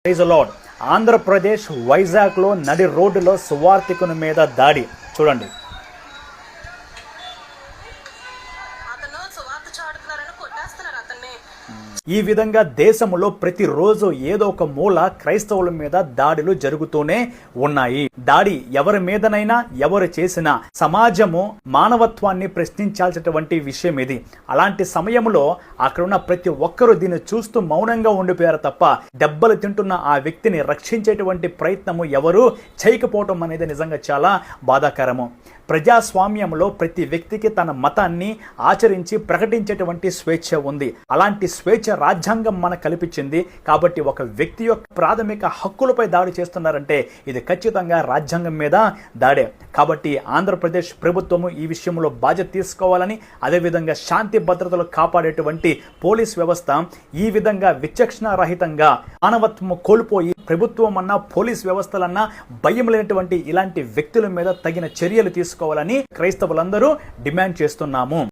Praise the lord. Andhra Pradesh వైజాగ్లో నడి రోడ్డులో సువార్థికుని మీద దాడి చూడండి. ఈ విధంగా దేశంలో ప్రతిరోజు ఏదో ఒక మూల క్రైస్తవుల మీద దాడులు జరుగుతూనే ఉన్నాయి. దాడి ఎవరి మీదనైనా ఎవరు చేసినా సమాజము మానవత్వాన్ని ప్రశ్నించాల్సినటువంటి విషయం ఇది. అలాంటి సమయంలో అక్కడున్న ప్రతి ఒక్కరూ దీన్ని చూస్తూ మౌనంగా ఉండిపోయారు తప్ప దెబ్బలు తింటున్న ఆ వ్యక్తిని రక్షించేటువంటి ప్రయత్నము ఎవరు చేయకపోవటం అనేది నిజంగా చాలా బాధాకరము. ప్రజాస్వామ్యంలో ప్రతి వ్యక్తికి తన మతాన్ని ఆచరించి ప్రకటించేటువంటి స్వేచ్ఛ ఉంది. అలాంటి స్వేచ్ఛ రాజ్యాంగం మనకు కల్పించింది. కాబట్టి ఒక వ్యక్తి యొక్క ప్రాథమిక హక్కులపై దాడి చేస్తున్నారంటే ఇది ఖచ్చితంగా రాజ్యాంగం మీద దాడే. కాబట్టి ఆంధ్రప్రదేశ్ ప్రభుత్వము ఈ విషయంలో బాధ్యత తీసుకోవాలని, అదేవిధంగా శాంతి భద్రతలు కాపాడేటువంటి పోలీస్ వ్యవస్థ ఈ విధంగా విచక్షణ రహితంగా మానవత్వము కోల్పోయి ప్రభుత్వం అన్నా పోలీస్ వ్యవస్థలన్నా భయం లేనటువంటి ఇలాంటి వ్యక్తుల మీద తగిన చర్యలు తీసుకోవాలని క్రైస్తవులందరూ డిమాండ్ చేస్తున్నాము.